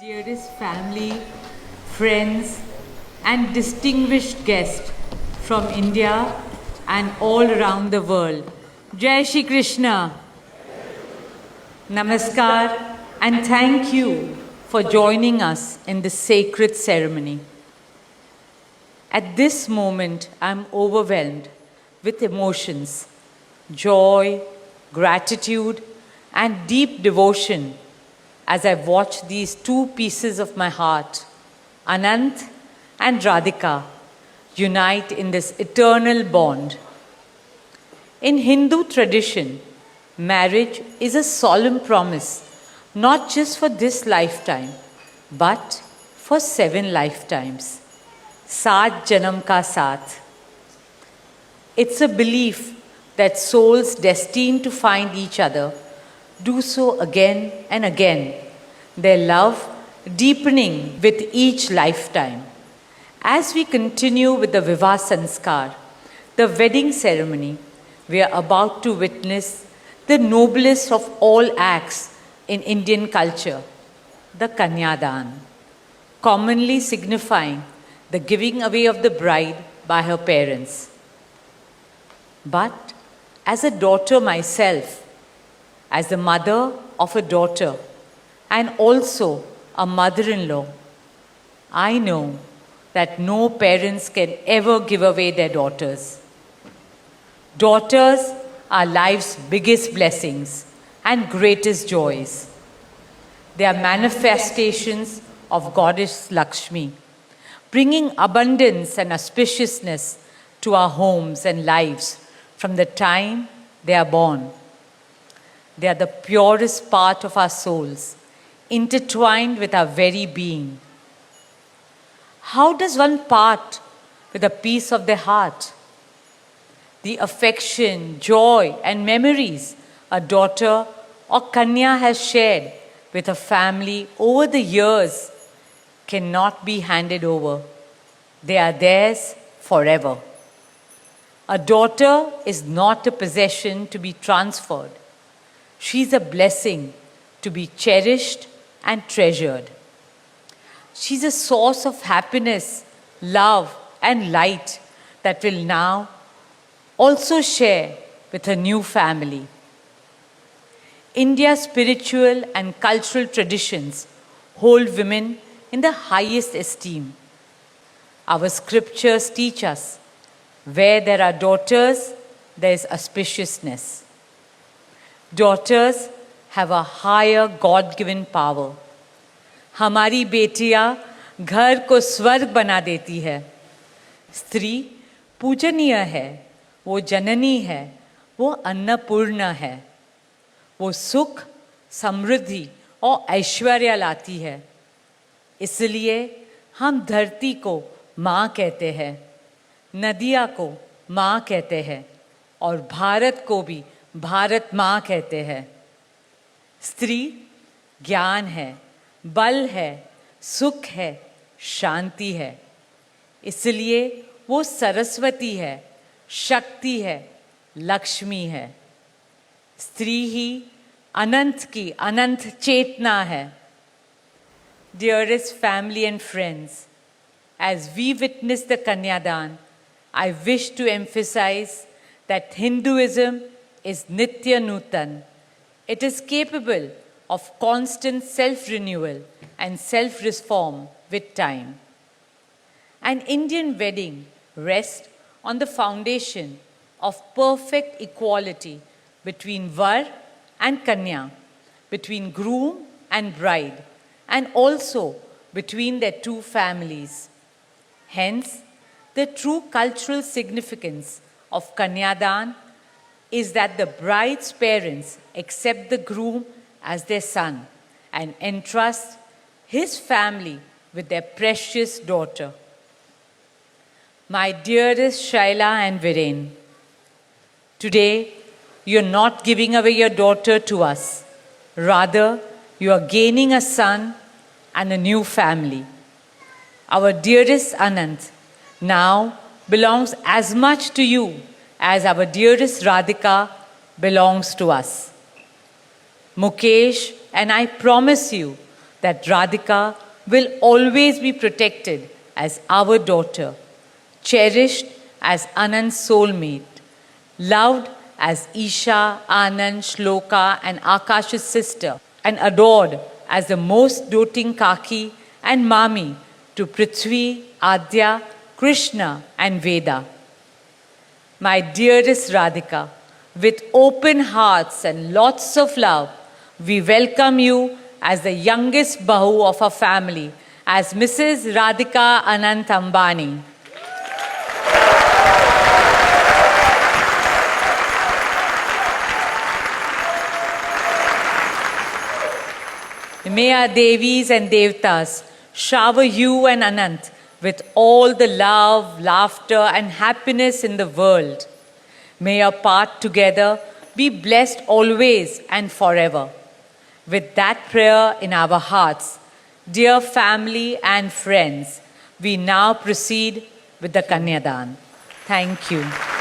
Dearest family, friends, and distinguished guests from India and all around the world. Jai Shri Krishna. Namaskar and thank you for joining us in this sacred ceremony. At this moment, I'm overwhelmed with emotions, joy, gratitude, and deep devotion as I watch these two pieces of my heart, Anant and Radhika, unite in this eternal bond. In Hindu tradition, marriage is a solemn promise, not just for this lifetime, but for 7 lifetimes. Saat Janam Ka Saath. It's a belief that souls destined to find each other do so again and again, their love deepening with each lifetime. As we continue with the Vivah Sanskar, the wedding ceremony, we are about to witness the noblest of all acts in Indian culture, the Kanyadan, commonly signifying the giving away of the bride by her parents. But as a daughter myself, as the mother of a daughter and also a mother-in-law, I know that no parents can ever give away their daughters. Daughters are life's biggest blessings and greatest joys. They are manifestations of Goddess Lakshmi, bringing abundance and auspiciousness to our homes and lives from the time they are born. They are the purest part of our souls, intertwined with our very being. How does one part with a piece of their heart? The affection, joy, and memories a daughter or Kanya has shared with her family over the years cannot be handed over. They are theirs forever. A daughter is not a possession to be transferred. She is a blessing to be cherished and treasured. She's a source of happiness, love, and light that will now also share with her new family. India's spiritual and cultural traditions hold women in the highest esteem. Our scriptures teach us where there are daughters, there is auspiciousness. Daughters have a higher God-given power. हमारी बेटियां घर को स्वर्ग बना देती है. स्त्री पूजनीय है, वो जननी है, वो अन्नपूर्णा है. वो सुख, समृद्धि और ऐश्वर्य लाती है. इसलिए हम धरती को माँ कहते हैं, नदियाँ को माँ कहते हैं और भारत को भी भारत माँ कहते हैं. स्त्री ज्ञान है, बल है, सुख है, शांति है. इसलिए वो सरस्वती है, शक्ति है, लक्ष्मी है. स्त्री ही अनंत की अनंत चेतना है. Dearest family and friends, as we witness the Kanyadan, I wish to emphasize that Hinduism is Nitya Nutan. It is capable of constant self-renewal and self-reform with time. An Indian wedding rests on the foundation of perfect equality between Var and Kanya, between groom and bride, and also between their two families. Hence, the true cultural significance of Kanyadan is that the bride's parents accept the groom as their son and entrust his family with their precious daughter. My dearest Shaila and Viren, today you are not giving away your daughter to us. Rather, you are gaining a son and a new family. Our dearest Anant now belongs as much to you as our dearest Radhika belongs to us. Mukesh and I promise you that Radhika will always be protected as our daughter, cherished as Anand's soulmate, loved as Isha, Anand, Shloka, and Akash's sister, and adored as the most doting Kaki and Mami to Prithvi, Adya, Krishna, and Veda. My dearest Radhika, with open hearts and lots of love, we welcome you as the youngest Bahu of our family, as Mrs. Radhika Anant Ambani. May our Devis and Devtas shower you and Anant with all the love, laughter, and happiness in the world. May your path together be blessed always and forever. With that prayer in our hearts, dear family and friends, we now proceed with the Kanyadan. Thank you.